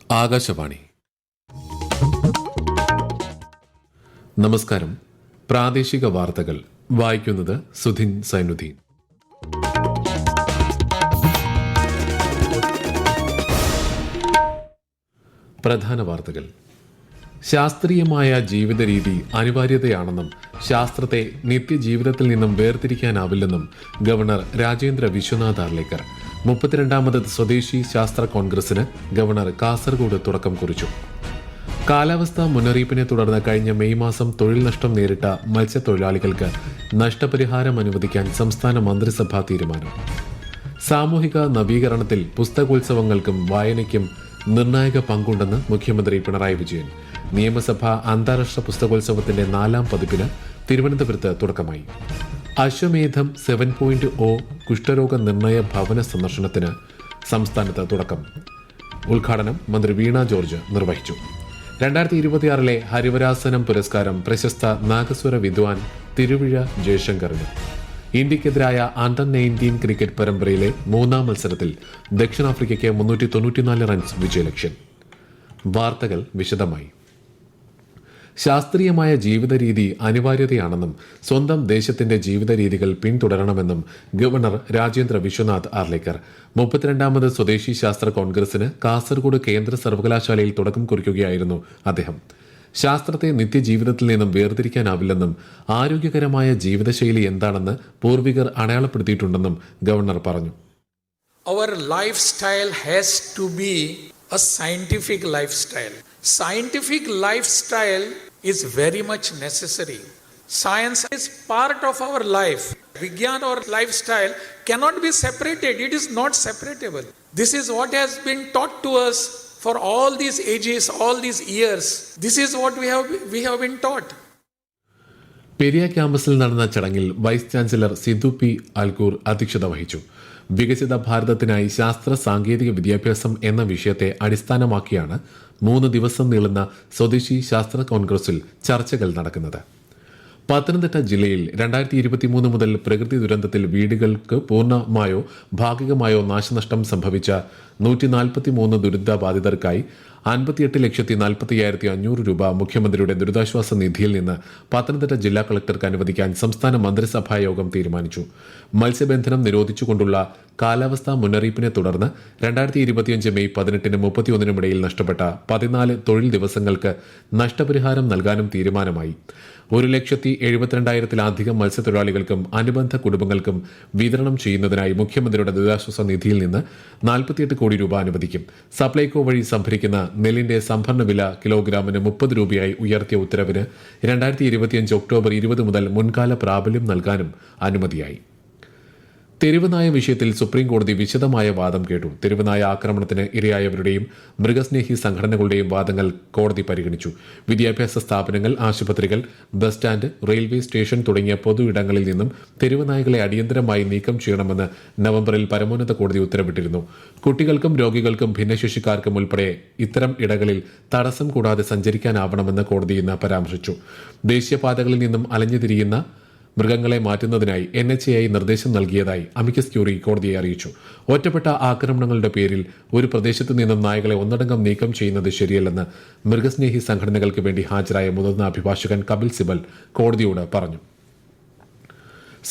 ആകാശവാണി. നമസ്കാരം. പ്രാദേശിക വാർത്തകൾ വായിക്കുന്നത് സുധിൻ സൈനുദ്ദീൻ. പ്രധാന വാർത്തകൾ. ശാസ്ത്രീയമായ ജീവിത രീതി അനിവാര്യതയാണെന്നും ശാസ്ത്രത്തെ നിത്യജീവിതത്തിൽ നിന്നും വേർതിരിക്കാനാവില്ലെന്നും ഗവർണർ രാജേന്ദ്ര വിശ്വനാഥ് ആർലേക്കർ. 32ാമത് സ്വദേശി ശാസ്ത്ര കോൺഗ്രസിന് ഗവർണർ കാസർഗോഡ് തുടക്കം കുറിച്ചു. കാലാവസ്ഥാ മുന്നറിയിപ്പിനെ തുടർന്ന് കഴിഞ്ഞ മെയ് മാസം തൊഴിൽ നഷ്ടം നേരിട്ട മത്സ്യത്തൊഴിലാളികൾക്ക് നഷ്ടപരിഹാരം അനുവദിക്കാൻ സംസ്ഥാന മന്ത്രിസഭാ തീരുമാനം. സാമൂഹിക നവീകരണത്തിൽ പുസ്തകോത്സവങ്ങൾക്കും വായനയ്ക്കും നിർണായക പങ്കുണ്ടെന്ന് മുഖ്യമന്ത്രി പിണറായി വിജയൻ. നിയമസഭാ അന്താരാഷ്ട്ര പുസ്തകോത്സവത്തിന്റെ 4ാം പതിപ്പിന് തിരുവനന്തപുരത്ത് തുടക്കമായി. അശ്വമേധം 7.0 കുഷ്ഠരോഗ നിർണയ ഭവന സന്ദർശനത്തിന് സംസ്ഥാനത്ത് തുടക്കം. ഉദ്ഘാടനം മന്ത്രി വീണ ജോർജ് നിർവഹിച്ചു. 2026 ഹരിവരാസനം പുരസ്കാരം പ്രശസ്ത നാഗസ്വര വിദ്വാൻ തിരുവിഴ ജയശങ്കറിന്. ഇന്ത്യക്കെതിരായ അണ്ടർ 19 ക്രിക്കറ്റ് പരമ്പരയിലെ 3ാം മത്സരത്തിൽ ദക്ഷിണാഫ്രിക്കയ്ക്ക് 394 റൺസ് വിജയലക്ഷ്യം. വാർത്തകൾ വിശദമായി. ശാസ്ത്രീയമായ ജീവിത രീതി അനിവാര്യതയാണെന്നും സ്വന്തം ദേശത്തിന്റെ ജീവിത രീതികൾ പിന്തുടരണമെന്നും ഗവർണർ രാജേന്ദ്ര വിശ്വനാഥ് ആർലേക്കർ 32ാമത് സ്വദേശി ശാസ്ത്ര കോൺഗ്രസിന് കാസർഗോഡ് കേന്ദ്ര സർവകലാശാലയിൽ തുടക്കം കുറിക്കുകയായിരുന്നു അദ്ദേഹം. ശാസ്ത്രത്തെ നിത്യജീവിതത്തിൽ നിന്നും വേർതിരിക്കാനാവില്ലെന്നും ആരോഗ്യകരമായ ജീവിതശൈലി എന്താണെന്ന് പൂർവികർ അടയാളപ്പെടുത്തിയിട്ടുണ്ടെന്നും ഗവർണർ പറഞ്ഞു. Our lifestyle has to be a scientific lifestyle. Scientific lifestyle is very much necessary. Science is part of our life. Vigyan or lifestyle cannot be separated. It is not separatable. This is what has been taught to us for all these ages, all these years. This is what we have been taught. Periya ക്യാമ്പസിൽ നടന്ന ചടങ്ങിൽ vice chancellor Sidhu P അൽകൂർ അധ്യക്ഷത വഹിച്ചു. വികസിത ഭാരതത്തിനായി ശാസ്ത്ര സാങ്കേതിക വിദ്യാഭ്യാസം എന്ന വിഷയത്തെ അടിസ്ഥാനമാക്കിയാണ് 3 ദിവസം നീളുന്ന സ്വദേശി ശാസ്ത്ര കോൺഗ്രസിൽ ചർച്ചകൾ നടക്കുന്നത്. പത്തനംതിട്ട ജില്ലയിൽ 2023 മുതൽ പ്രകൃതി ദുരന്തത്തിൽ വീടുകൾക്ക് പൂർണ്ണമായോ ഭാഗികമായോ നാശനഷ്ടം സംഭവിച്ച 143 ദുരിതബാധിതർക്കായി 58,40,500 രൂപ മുഖ്യമന്ത്രിയുടെ ദുരിതാശ്വാസ നിധിയിൽ നിന്ന് പത്തനംതിട്ട ജില്ലാ കളക്ടർക്ക് അനുവദിക്കാൻ സംസ്ഥാന മന്ത്രിസഭാ യോഗം തീരുമാനിച്ചു. മത്സ്യബന്ധനം നിരോധിച്ചുകൊണ്ടുള്ള കാലാവസ്ഥാ മുന്നറിയിപ്പിനെ തുടർന്ന് 2025 മെയ് 18-നും 31-നും ഇടയിൽ നഷ്ടപ്പെട്ട 14 തൊഴിൽ ദിവസങ്ങൾക്ക് നഷ്ടപരിഹാരം നൽകാനും തീരുമാനമായി. 1,72,000-ത്തിലധികം മത്സ്യത്തൊഴിലാളികൾക്കും അനുബന്ധ കുടുംബങ്ങൾക്കും വിതരണം ചെയ്യുന്നതിനായി മുഖ്യമന്ത്രിയുടെ ദുരിതാശ്വാസ നിധിയിൽ നിന്ന് 48 കോടി രൂപ അനുവദിക്കും. സപ്ലൈകോ വഴി സംഭരിക്കുന്ന നെല്ലിന്റെ സംഭരണ വില കിലോഗ്രാമിന് 30 രൂപയായി ഉയർത്തിയ ഉത്തരവിന് 2025 ഒക്ടോബർ 20 മുതൽ മുൻകാല പ്രാബല്യം നൽകാനും അനുമതിയായി. തെരുവുനായ വിഷയത്തിൽ സുപ്രീംകോടതി വിശദമായ വാദം കേട്ടു. തെരുവുനായ ആക്രമണത്തിന് ഇരയായവരുടെയും മൃഗസ്നേഹി സംഘടനകളുടെയും വാദങ്ങൾ കോടതി പരിഗണിച്ചു. വിദ്യാഭ്യാസ സ്ഥാപനങ്ങൾ, ആശുപത്രികൾ, ബസ് സ്റ്റാൻഡ്, റെയിൽവേ സ്റ്റേഷൻ തുടങ്ങിയ പൊതു ഇടങ്ങളിൽ നിന്നും തെരുവുനായകളെ അടിയന്തരമായി നീക്കം ചെയ്യണമെന്ന് നവംബറിൽ പരമോന്നത കോടതി ഉത്തരവിട്ടിരുന്നു. കുട്ടികൾക്കും രോഗികൾക്കും ഭിന്നശേഷിക്കാർക്കും ഉൾപ്പെടെ ഇത്തരം ഇടങ്ങളിൽ തടസ്സം കൂടാതെ സഞ്ചരിക്കാനാവണമെന്ന് കോടതി ഇന്ന് പരാമർശിച്ചു. ദേശീയപാതകളിൽ നിന്നും അലഞ്ഞുതിരിയുന്ന മൃഗങ്ങളെ മാറ്റുന്നതിനായി NHAI നിർദ്ദേശം നൽകിയതായി അമിക്കസ് ക്യൂറി കോടതിയെ അറിയിച്ചു. ഒറ്റപ്പെട്ട ആക്രമണങ്ങളുടെ പേരിൽ ഒരു പ്രദേശത്തു നിന്നും നായകളെ ഒന്നടങ്കം നീക്കം ചെയ്യുന്നത് ശരിയല്ലെന്ന് മൃഗസ്നേഹി സംഘടനകൾക്ക് വേണ്ടി ഹാജരായ മുതിർന്ന അഭിഭാഷകൻ കപിൽ സിബൽ കോടതിയോട് പറഞ്ഞു.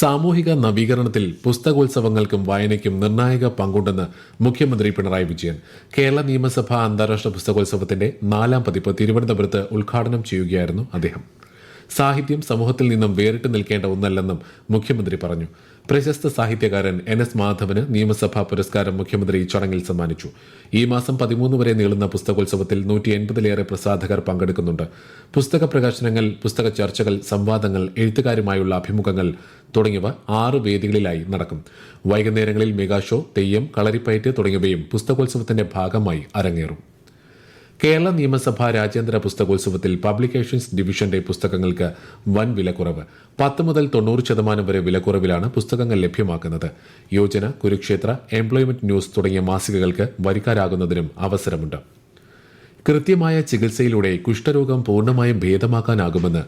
സാമൂഹിക നവീകരണത്തിൽ പുസ്തകോത്സവങ്ങൾക്കും വായനയ്ക്കും നിർണായക പങ്കുണ്ടെന്ന് മുഖ്യമന്ത്രി പിണറായി വിജയൻ. കേരള നിയമസഭാ അന്താരാഷ്ട്ര പുസ്തകോത്സവത്തിന്റെ 4ാം പതിപ്പ് തിരുവനന്തപുരത്ത് ഉദ്ഘാടനം ചെയ്യുകയായിരുന്നു അദ്ദേഹം. സാഹിത്യം സമൂഹത്തിൽ നിന്നും വേറിട്ട് നിൽക്കേണ്ട ഒന്നല്ലെന്നും മുഖ്യമന്ത്രി പറഞ്ഞു. പ്രശസ്ത സാഹിത്യകാരൻ NS മാധവന് നിയമസഭാ പുരസ്കാരം മുഖ്യമന്ത്രി ചടങ്ങിൽ സമ്മാനിച്ചു. ഈ മാസം 13 വരെ നീളുന്ന പുസ്തകോത്സവത്തിൽ 180-ലേറെ പ്രസാധകർ പങ്കെടുക്കുന്നുണ്ട്. പുസ്തക പ്രകാശനങ്ങൾ, പുസ്തക ചർച്ചകൾ, സംവാദങ്ങൾ, എഴുത്തുകാരുമായുള്ള അഭിമുഖങ്ങൾ തുടങ്ങിയവ 6 വേദികളിലായി നടക്കും. വൈകുന്നേരങ്ങളിൽ മെഗാ ഷോ, തെയ്യം, കളരിപ്പയറ്റ് തുടങ്ങിയവയും പുസ്തകോത്സവത്തിന്റെ ഭാഗമായി അരങ്ങേറും. കേരള നിയമസഭാ രാജ്യാന്തര പുസ്തകോത്സവത്തിൽ പബ്ലിക്കേഷൻസ് ഡിവിഷന്റെ പുസ്തകങ്ങൾക്ക് വൻ വിലക്കുറവ്. 10 മുതൽ 90% വരെ വിലക്കുറവിലാണ് പുസ്തകങ്ങൾ ലഭ്യമാക്കുന്നത്. യോജന, കുരുക്ഷേത്ര, എംപ്ലോയ്മെന്റ് ന്യൂസ് തുടങ്ങിയ മാസികകൾക്ക് വരിക്കാരാകുന്നതിനും അവസരമുണ്ട്. കൃത്യമായ ചികിത്സയിലൂടെ കുഷ്ഠരോഗം പൂർണ്ണമായും ഭേദമാക്കാനാകുമെന്ന്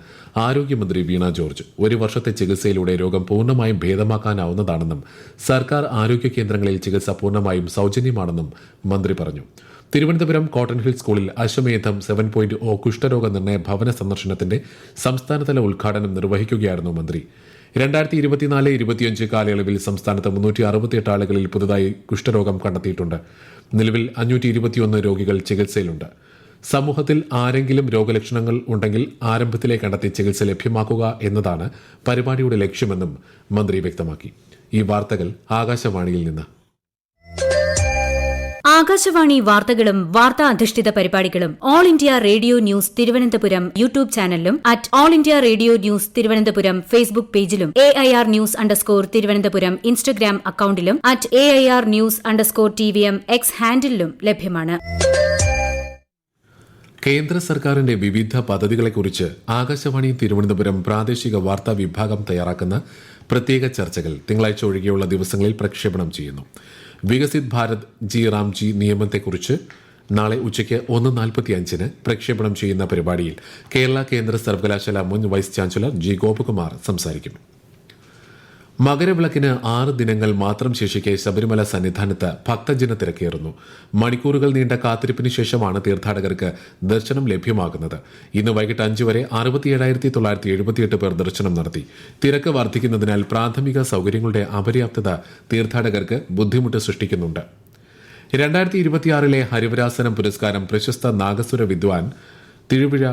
ആരോഗ്യമന്ത്രി വീണ ജോർജ്. 1 വർഷത്തെ ചികിത്സയിലൂടെ രോഗം പൂർണ്ണമായും ഭേദമാക്കാനാവുന്നതാണെന്നും സർക്കാർ ആരോഗ്യ കേന്ദ്രങ്ങളിൽ ചികിത്സ പൂർണ്ണമായും സൗജന്യമാണെന്നും മന്ത്രി പറഞ്ഞു. തിരുവനന്തപുരം കോട്ടൺ ഹിൽ സ്കൂളിൽ അശ്വമേധം 7.0 കുഷ്ഠരോഗ നിർണയ ഭവന സന്ദർശനത്തിന്റെ സംസ്ഥാനതല ഉദ്ഘാടനം നിർവഹിക്കുകയായിരുന്നു മന്ത്രി. 2024-25 കാലയളവിൽ സംസ്ഥാനത്ത് 368 ആളുകളിൽ പുതുതായി കുഷ്ഠരോഗം കണ്ടെത്തിയിട്ടുണ്ട്. നിലവിൽ 521 രോഗികൾ ചികിത്സയിലുണ്ട്. സമൂഹത്തിൽ ആരെങ്കിലും രോഗലക്ഷണങ്ങൾ ഉണ്ടെങ്കിൽ ആരംഭത്തിലെ കണ്ടെത്തി ചികിത്സ ലഭ്യമാക്കുക എന്നതാണ് പരിപാടിയുടെ ലക്ഷ്യമെന്നും മന്ത്രി വ്യക്തമാക്കി. ഈ വാർത്തകൾ ആകാശവാണിയിൽ നിന്ന്. ആകാശവാണി വാർത്തകളും വാർത്താ അധിഷ്ഠിത പരിപാടികളും all India radio news Thiruvananthapuram YouTube ചാനലിലും @all India radio news Thiruvananthapuram Facebook പേജിലും AIR ന്യൂസ് തിരുവനന്തപുരം ഇൻസ്റ്റഗ്രാം അക്കൌണ്ടിലും @AIR ന്യൂസ്_TVM X ഹാൻഡിലും ലഭ്യമാണ്. കേന്ദ്ര സർക്കാരിന്റെ വിവിധ പദ്ധതികളെക്കുറിച്ച് ആകാശവാണി തിരുവനന്തപുരം പ്രാദേശിക വാർത്താ വിഭാഗം തയ്യാറാക്കുന്ന പ്രത്യേക ചർച്ചകൾ തിങ്കളാഴ്ച ഒഴികെയുള്ള ദിവസങ്ങളിൽ പ്രക്ഷേപണം ചെയ്യുന്നു. വികസിത് ഭാരത് ജി റാംജി നിയമത്തെക്കുറിച്ച് നാളെ ഉച്ചയ്ക്ക് 1:45 പ്രക്ഷേപണം ചെയ്യുന്ന പരിപാടിയിൽ കേരള കേന്ദ്ര സർവകലാശാല മുൻ വൈസ് ചാൻസലർ G. ഗോപകുമാർ സംസാരിക്കും. മകരവിളക്കിന് 6 ദിനങ്ങൾ മാത്രം ശേഷിക്കെ ശബരിമല സന്നിധാനത്ത് ഭക്തജന തിരക്കേറുന്നു. മണിക്കൂറുകൾ നീണ്ട കാത്തിരിപ്പിന് ശേഷമാണ് തീർത്ഥാടകർക്ക് ദർശനം ലഭ്യമാകുന്നത്. ഇന്ന് വൈകിട്ട് 5 വരെ 67,978 പേർ ദർശനം നടത്തി. തിരക്ക് വർദ്ധിക്കുന്നതിനാൽ പ്രാഥമിക സൌകര്യങ്ങളുടെ അപര്യാപ്തത തീർത്ഥാടകർക്ക് ബുദ്ധിമുട്ട് സൃഷ്ടിക്കുന്നുണ്ട്. 2026 ഹരിവരാസനം പുരസ്കാരം പ്രശസ്ത നാഗസുര വിദ്വാൻ തിരുവിഴ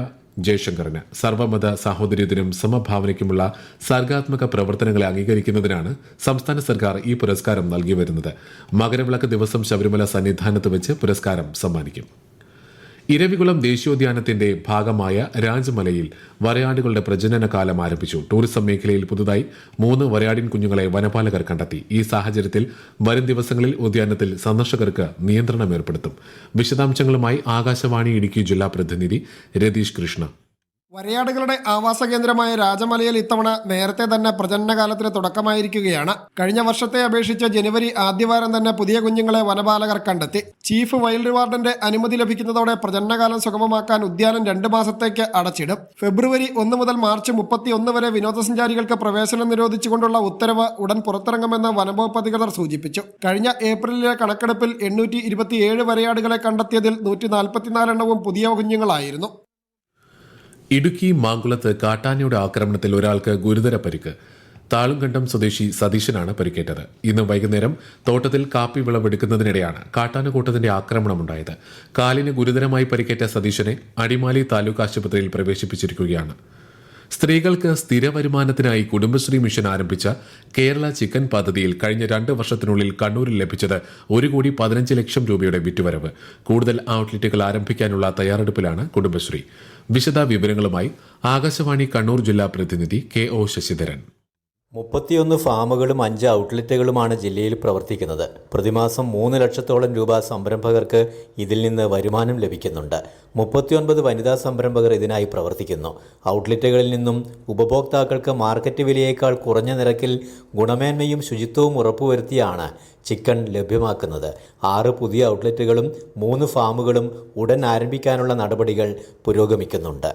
ജയശങ്കറിന് സർവമത സാഹോദര്യത്തിനും സമഭാവനയ്ക്കുമുള്ള സർഗാത്മക പ്രവർത്തനങ്ങളെ അംഗീകരിക്കുന്നതിനാണ് സംസ്ഥാന സർക്കാർ ഈ പുരസ്കാരം നൽകി വരുന്നത്. മകരവിളക്ക് ദിവസം ശബരിമല സന്നിധാനത്ത് വെച്ച് പുരസ്കാരം സമ്മാനിക്കും. ഇരവികുളം ദേശീയോദ്യാനത്തിന്റെ ഭാഗമായ രാജമലയിൽ വരയാടുകളുടെ പ്രജനന കാലം ആരംഭിച്ചു. ടൂറിസം മേഖലയിൽ പുതുതായി 3 വരയാടിൻ കുഞ്ഞുങ്ങളെ വനപാലകർ കണ്ടെത്തി. ഈ സാഹചര്യത്തിൽ വരും ദിവസങ്ങളിൽ ഉദ്യാനത്തിൽ സന്ദർശകർക്ക് നിയന്ത്രണം ഏർപ്പെടുത്തും. വിശദാംശങ്ങളുമായി ആകാശവാണി ഇടുക്കി ജില്ലാ പ്രതിനിധി രതീഷ് കൃഷ്ണ. വരയാടുകളുടെ ആവാസ കേന്ദ്രമായ രാജമലയിൽ ഇത്തവണ നേരത്തെ തന്നെ പ്രജനനകാലത്തിന് തുടക്കമായിരിക്കുകയാണ്. കഴിഞ്ഞ വർഷത്തെ അപേക്ഷിച്ച് ജനുവരി ആദ്യവാരം തന്നെ പുതിയ കുഞ്ഞുങ്ങളെ വനപാലകർ കണ്ടെത്തി. ചീഫ് വൈൽഡ് വാർഡന്റെ അനുമതി ലഭിക്കുന്നതോടെ പ്രജനനകാലം സുഗമമാക്കാൻ ഉദ്യാനം 2 മാസത്തേക്ക് അടച്ചിടും. ഫെബ്രുവരി 1 മുതൽ മാർച്ച് 31 വരെ വിനോദസഞ്ചാരികൾക്ക് പ്രവേശനം നിരോധിച്ചുകൊണ്ടുള്ള ഉത്തരവ് ഉടൻ പുറത്തിറങ്ങുമെന്ന് വനംവകുപ്പ് അധികൃതർ സൂചിപ്പിച്ചു. കഴിഞ്ഞ ഏപ്രിലിലെ കണക്കെടുപ്പിൽ 827 വരയാടുകളെ കണ്ടെത്തിയതിൽ 144 എണ്ണവും പുതിയ കുഞ്ഞുങ്ങളായിരുന്നു. ഇടുക്കി മാങ്കുളത്ത് കാട്ടാനയുടെ ആക്രമണത്തിൽ ഒരാൾക്ക് ഗുരുതര പരിക്ക്. താളുംകണ്ടം സ്വദേശി സതീശനാണ് പരിക്കേറ്റത്. ഇന്ന് വൈകുന്നേരം തോട്ടത്തിൽ കാപ്പി വിളവെടുക്കുന്നതിനിടെയാണ് കാട്ടാനക്കൂട്ടത്തിന്റെ ആക്രമണമുണ്ടായത്. കാലിന് ഗുരുതരമായി പരിക്കേറ്റ സതീശനെ അടിമാലി താലൂക്ക് ആശുപത്രിയിൽ പ്രവേശിപ്പിച്ചിരിക്കുകയാണ്. സ്ത്രീകൾക്ക് സ്ഥിര വരുമാനത്തിനായി കുടുംബശ്രീ മിഷൻ ആരംഭിച്ച കേരള ചിക്കൻ പദ്ധതിയിൽ കഴിഞ്ഞ 2 വർഷത്തിനുള്ളിൽ കണ്ണൂരിൽ ലഭിച്ചത് 1,15,00,000 രൂപയുടെ വിറ്റുവരവ്. കൂടുതൽ ഔട്ട്ലെറ്റുകൾ ആരംഭിക്കാനുള്ള തയ്യാറെടുപ്പിലാണ് കുടുംബശ്രീ. വിശദ വിവരങ്ങളുമായി ആകാശവാണി കണ്ണൂർ ജില്ലാ പ്രതിനിധി KO ശശിധരൻ. 31 ഫാമുകളും 5 ഔട്ട്ലെറ്റുകളുമാണ് ജില്ലയിൽ പ്രവർത്തിക്കുന്നത്. പ്രതിമാസം 3 ലക്ഷത്തോളം രൂപ സംരംഭകർക്ക് ഇതിൽ നിന്ന് വരുമാനം ലഭിക്കുന്നുണ്ട്. 39 വനിതാ സംരംഭകർ ഇതിനായി പ്രവർത്തിക്കുന്നു. ഔട്ട്ലെറ്റുകളിൽ നിന്നും ഉപഭോക്താക്കൾക്ക് മാർക്കറ്റ് വിലയേക്കാൾ കുറഞ്ഞ നിരക്കിൽ ഗുണമേന്മയും ശുചിത്വവും ഉറപ്പുവരുത്തിയാണ് ചിക്കൻ ലഭ്യമാക്കുന്നത്. 6 പുതിയ ഔട്ട്ലെറ്റുകളും 3 ഫാമുകളും ഉടൻ ആരംഭിക്കാനുള്ള നടപടികൾ പുരോഗമിക്കുന്നുണ്ട്.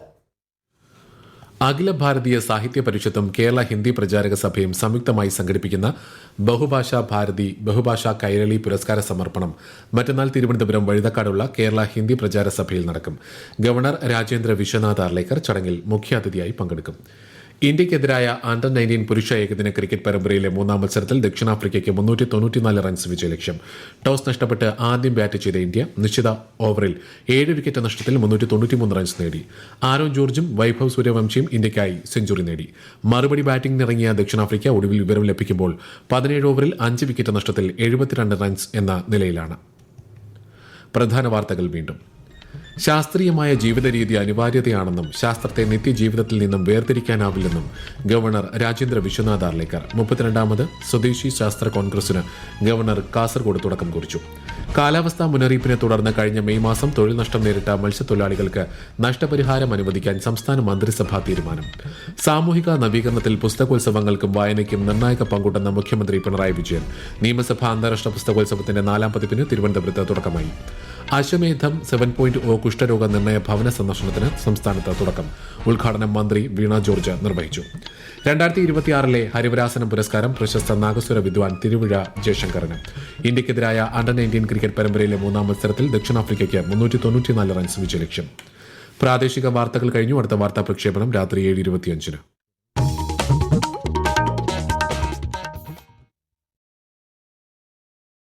അഖില ഭാരതീയ സാഹിത്യ പരിഷത്തും കേരള ഹിന്ദി പ്രചാരക സഭയും സംയുക്തമായി സംഘടിപ്പിക്കുന്ന ബഹുഭാഷാ ഭാരതി ബഹുഭാഷാ കൈരളി പുരസ്കാര സമർപ്പണം മറ്റന്നാൾ തിരുവനന്തപുരം വഴുതക്കാടുള്ള കേരള ഹിന്ദി പ്രചാര സഭയിൽ നടക്കും. ഗവർണർ രാജേന്ദ്ര വിശ്വനാഥ് ആർലേക്കർ ചടങ്ങിൽ മുഖ്യാതിഥിയായി പങ്കെടുക്കും. ഇന്ത്യക്കെതിരായ അണ്ടർ 19 പുരുഷ ഏകദിന ക്രിക്കറ്റ് പരമ്പരയിലെ 3ാം മത്സരത്തിൽ ദക്ഷിണാഫ്രിക്കയ്ക്ക് 394 റൺസ് വിജയലക്ഷ്യം. ടോസ് നഷ്ടപ്പെട്ട് ആദ്യം ബാറ്റ് ചെയ്ത ഇന്ത്യ നിശ്ചിത ഓവറിൽ 7 വിക്കറ്റ് നഷ്ടത്തിൽ 393 റൺസ് നേടി. ആരോൺ ജോർജും വൈഭവ് സൂര്യവംശിയും ഇന്ത്യയ്ക്കായി സെഞ്ചുറി നേടി. മറുപടി ബാറ്റിംഗിനിറങ്ങിയ ദക്ഷിണാഫ്രിക്ക ഒടുവിൽ വിവരം ലഭിക്കുമ്പോൾ 17 ഓവറിൽ 5 വിക്കറ്റ് നഷ്ടത്തിൽ 72 റൺസ് എന്ന നിലയിലാണ്. പ്രധാന വാർത്തകൾ വീണ്ടും. ശാസ്ത്രീയമായ ജീവിത രീതി അനിവാര്യതയാണെന്നും ശാസ്ത്രത്തെ നിത്യജീവിതത്തിൽ നിന്നും വേർതിരിക്കാനാവില്ലെന്നും ഗവർണർ രാജേന്ദ്ര വിശ്വനാഥ് ആർലേക്കർ. 32ാമത് സ്വദേശി ശാസ്ത്ര കോൺഗ്രസിന് ഗവർണർ കാസർഗോഡ് തുടക്കം കുറിച്ചു. കാലാവസ്ഥാ മുന്നറിയിപ്പിനെ തുടർന്ന് കഴിഞ്ഞ മെയ് മാസം തൊഴിൽ നഷ്ടം നേരിട്ട മത്സ്യത്തൊഴിലാളികൾക്ക് നഷ്ടപരിഹാരം അനുവദിക്കാൻ സംസ്ഥാന മന്ത്രിസഭാ തീരുമാനം. സാമൂഹിക നവീകരണത്തിൽ പുസ്തകോത്സവങ്ങൾക്കും വായനയ്ക്കും നിർണായക പങ്കുണ്ടെന്ന മുഖ്യമന്ത്രി പിണറായി വിജയൻ. നിയമസഭാ അന്താരാഷ്ട്ര പുസ്തകോത്സവത്തിന്റെ 4ാം പതിപ്പിന് തിരുവനന്തപുരത്ത് തുടക്കമായി. അശ്വമേധം 7.0 കുഷ്ഠരോഗ നിർണയ ഭവന സന്ദർശനത്തിന് സംസ്ഥാനത്ത് തുടക്കം. ഉദ്ഘാടനം മന്ത്രി വീണ ജോർജ് നിർവഹിച്ചു. 2026 ഹരിവരാസനം പുരസ്കാരം പ്രശസ്ത നാഗസ്വര വിദ്വാൻ തിരുവിഴ ജയശങ്കറിന്. ഇന്ത്യക്കെതിരായ അണ്ടർ 19 ക്രിക്കറ്റ് പരമ്പരയിലെ മൂന്നാം മത്സരത്തിൽ ദക്ഷിണാഫ്രിക്കയ്ക്ക് 394 റൺസ് വിജയലക്ഷ്യം. പ്രാദേശിക വാർത്തകൾ കഴിഞ്ഞു. അടുത്ത വാർത്താ പ്രക്ഷേപണം രാത്രി 7:25.